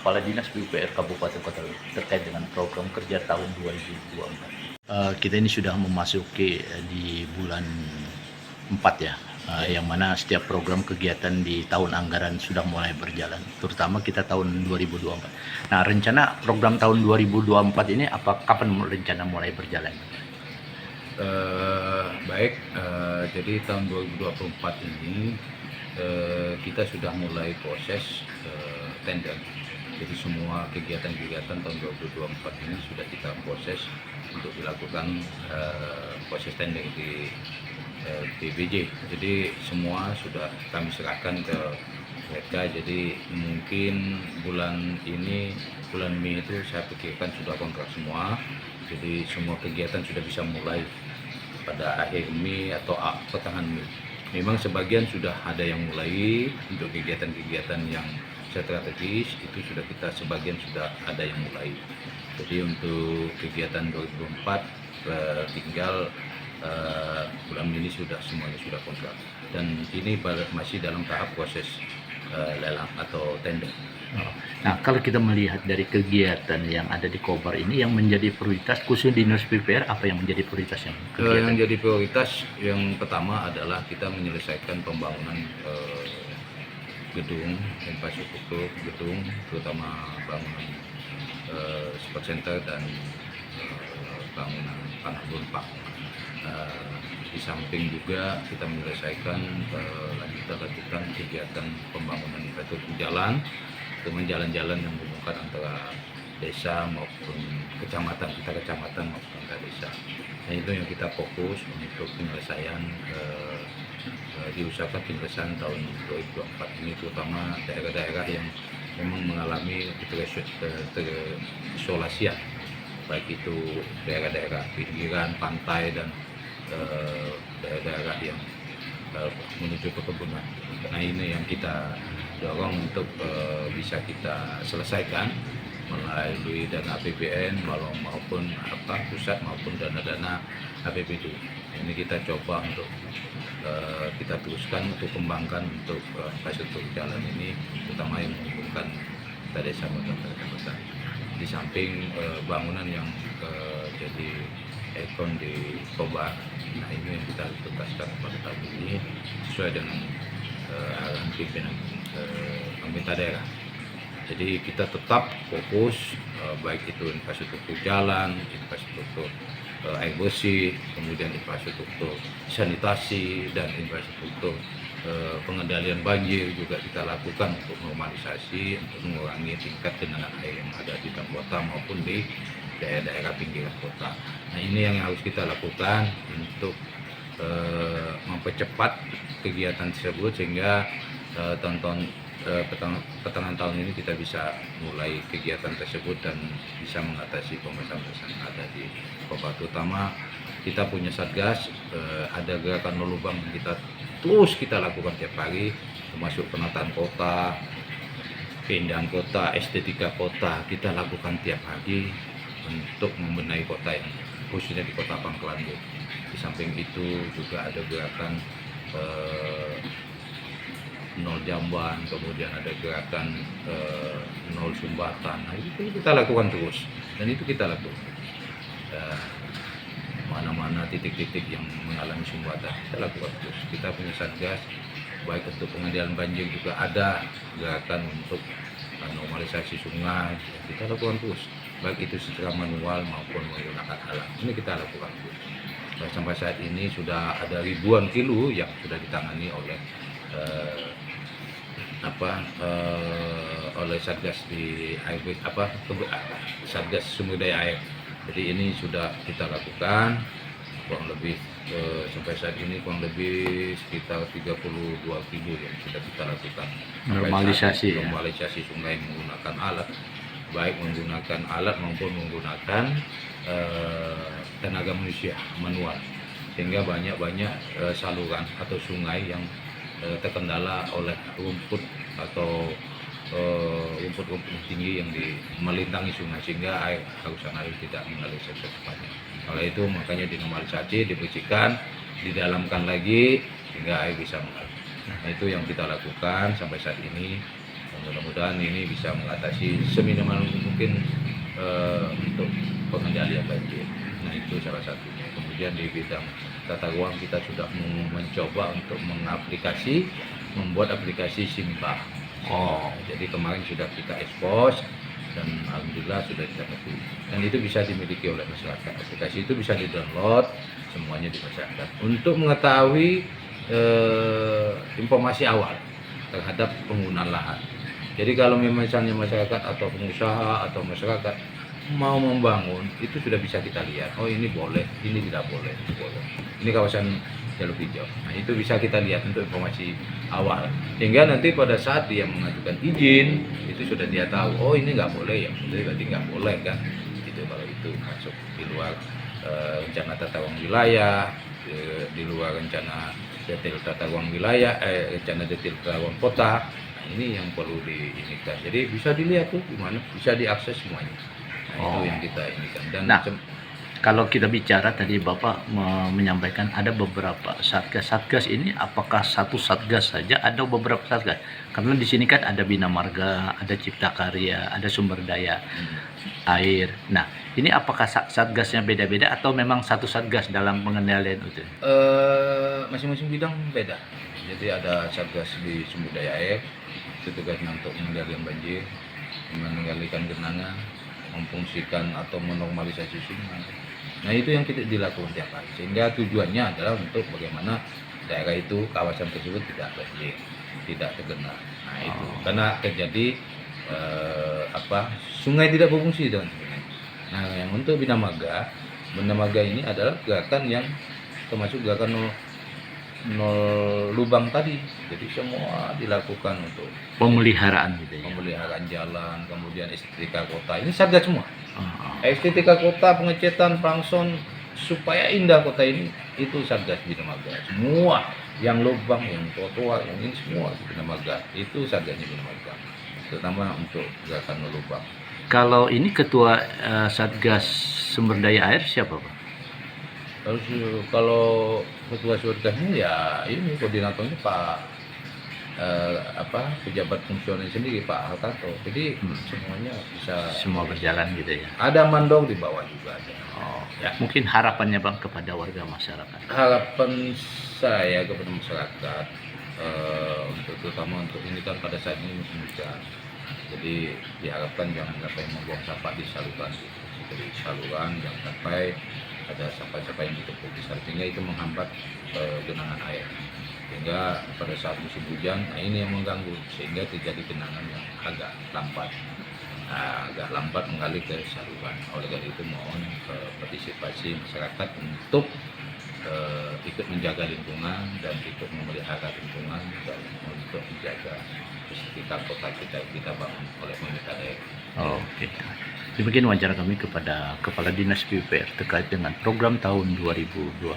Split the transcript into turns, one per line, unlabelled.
Kepala Dinas PUPR Kabupaten Kota Luwu terkait dengan program kerja tahun 2024. Kita ini sudah memasuki di bulan 4 ya, yang mana setiap program kegiatan di tahun anggaran sudah mulai berjalan, terutama kita tahun 2024. Nah, rencana program tahun 2024 ini kapan rencana mulai berjalan?
Baik, jadi tahun 2024 ini kita sudah mulai proses tender. Jadi semua kegiatan-kegiatan tahun 2024 ini sudah kita proses untuk dilakukan proses tender di PBJ. Jadi semua sudah kami serahkan ke mereka. Jadi mungkin bulan ini, bulan Mei itu saya pikirkan sudah kontrak semua. Jadi semua kegiatan sudah bisa mulai pada akhir Mei atau pertengahan Mei. Memang sebagian sudah ada yang mulai untuk kegiatan-kegiatan yang strategis, itu sudah kita sebagian sudah ada yang mulai. Jadi untuk kegiatan 2024 tinggal bulan ini semuanya sudah kontrak, dan ini masih dalam tahap proses lelang atau tender.
Nah, kalau kita melihat dari kegiatan yang ada di Kobar ini, yang menjadi prioritas khusus di Dinas PUPR, apa yang menjadi prioritas kegiatan?
Yang jadi prioritas yang pertama adalah kita menyelesaikan pembangunan gedung, infrastruktur gedung, terutama bangunan sport center dan bangunan tanah lumpang. Di samping juga kita menyelesaikan lanjutan kegiatan pembangunan infrastruktur jalan, dengan jalan-jalan yang menghubungkan antara desa maupun kecamatan, kita kecamatan maupun antar desa. Nah, itu yang kita fokus untuk penyelesaian, diusahakan penyelesaian tahun 2024 ini, terutama daerah-daerah yang memang mengalami terisolasian, baik itu daerah-daerah pinggiran, pantai, dan daerah-daerah yang menuju perkebunan. Nah, ini yang kita dorong untuk bisa kita selesaikan melalui dana APBN maupun pusat maupun dana-dana APBD. Ini kita coba untuk kita teruskan untuk kembangkan untuk infrastruktur jalan ini, terutama yang menghubungkan desa kota. Di samping bangunan yang jadi ikon di Kobar, nah ini yang kita tuntaskan pada tahun ini sesuai dengan arahan pimpinan pemerintah daerah. Jadi kita tetap fokus baik itu infrastruktur jalan, infrastruktur air bersih, kemudian infrastruktur sanitasi, dan infrastruktur pengendalian banjir juga kita lakukan untuk normalisasi, untuk mengurangi tingkat genangan air yang ada di dalam kota maupun di daerah-daerah pinggiran kota. Nah, ini yang harus kita lakukan untuk mempercepat kegiatan tersebut sehingga pertengahan tahun ini kita bisa mulai kegiatan tersebut dan bisa mengatasi permasalahan yang ada di Kobar. Terutama kita punya satgas, ada gerakan nol lubang yang kita lakukan tiap hari, termasuk penataan kota, keindahan kota, estetika kota, kita lakukan tiap hari untuk membenahi kota yang khususnya di Kota Pangkalan Bu. Di samping itu juga ada gerakan nol jamban, kemudian ada gerakan nol sumbatan. Nah, itu kita lakukan terus, dan itu kita lakukan. Mana-mana titik-titik yang mengalami sumbatan kita lakukan terus. Kita punya satgas, baik untuk pengendalian banjir juga ada gerakan untuk normalisasi sungai, kita lakukan terus, baik itu secara manual maupun menggunakan alat. Ini kita lakukan terus. Dan sampai saat ini sudah ada ribuan kilo yang sudah ditangani oleh oleh satgas di air, satgas sumber daya air. Jadi ini sudah kita lakukan kurang lebih sampai saat ini kurang lebih sekitar 32 kilo yang sudah kita lakukan normalisasi sungai menggunakan alat, baik menggunakan alat maupun menggunakan tenaga manusia manual, sehingga banyak saluran atau sungai yang terkendala oleh rumput atau rumput-rumput tinggi yang melintangi sungai, sehingga harusan air tidak mengalir secepatnya. Oleh itu makanya dinormalisasi, dibersihkan, didalamkan lagi sehingga air bisa mengalir. Nah, itu yang kita lakukan sampai saat ini. Mudah-mudahan ini bisa mengatasi seminimal mungkin untuk pengendalian banjir. Nah itu salah satunya. Kemudian di bidang tata ruang kita sudah mencoba untuk membuat aplikasi Simba. Jadi kemarin sudah kita ekspos dan alhamdulillah sudah didapat. Dan itu bisa dimiliki oleh masyarakat. Aplikasi itu bisa di-download semuanya di masyarakat untuk mengetahui informasi awal terhadap penggunaan lahan. Jadi kalau misalnya masyarakat atau pengusaha atau masyarakat mau membangun, itu sudah bisa kita lihat. Oh ini boleh, ini tidak boleh, ini boleh. Ini kawasan jalur hijau. Nah itu bisa kita lihat untuk informasi awal. Sehingga nanti pada saat dia mengajukan izin, itu sudah dia tahu. Oh ini nggak boleh ya, berarti nggak boleh kan? Gitu kalau itu masuk di luar rencana tata ruang wilayah, di luar rencana detail tata ruang wilayah, rencana detail tata ruang kota. Ini yang perlu diinikan. Jadi bisa dilihat tuh gimana, bisa diakses semuanya. Nah, itu yang kita inikan. Dan
kalau kita bicara tadi Bapak menyampaikan ada beberapa satgas ini, apakah satu satgas saja atau beberapa satgas? Karena di sini kan ada Bina Marga, ada Cipta Karya, ada Sumber Daya Air. Nah, ini apakah satgasnya beda-beda atau memang satu satgas dalam pengendalian itu?
Masing-masing bidang beda. Jadi ada satgas di Sumber Daya Air, itu tugasnya untuk mengendalikan banjir, mengendalikan genangan, memfungsikan atau menormalisasi sungai. Nah itu yang kita dilakukan tiap hari. Sehingga tujuannya adalah untuk bagaimana daerah itu, kawasan tersebut tidak banjir, tidak tergenang. Nah itu karena terjadi sungai tidak berfungsi dengan sungai. Nah yang untuk Bina Marga ini adalah gerakan yang termasuk gerakan nol lubang tadi. Jadi semua dilakukan untuk
pemeliharaan gitu ya.
Pemeliharaan jalan, kemudian estetika kota. Ini satgas semua. Estetika kota, pengecetan, pangson supaya indah kota ini itu satgas Bina Marga. Semua yang lubang, yang trotoar, yang ini semua Bina Marga. Itu satgasnya Bina Marga. Terutama untuk gerakan nol lubang.
Kalau ini ketua Satgas Sumber Daya Air siapa, Pak?
Kalau ketua surgasnya ya ini koordinatornya Pak pejabat fungsional sendiri Pak Alkato. Jadi semuanya bisa
Semua berjalan gitu ya.
ada mandor di bawah juga ada.
Ya. Mungkin harapannya Bang kepada warga masyarakat.
Harapan saya kepada masyarakat terutama untuk ini kan pada saat ini musim hujan. Jadi diharapkan jangan sampai membuang sampah di saluran, jadi saluran jangan sampai ada sampah-sampah yang ditumpuk di sana, sehingga itu menghambat genangan air. Sehingga pada saat musim hujan, nah ini yang mengganggu, sehingga terjadi genangan yang agak lambat mengalir ke saluran. Oleh karena itu mohon partisipasi masyarakat untuk ikut menjaga lingkungan dan ikut memelihara lingkungan dan untuk menjaga estetika kota kita bangun oleh pemerintah daerah.
Oke. Demikian wawancara kami kepada Kepala Dinas PUPR terkait dengan program tahun 2024.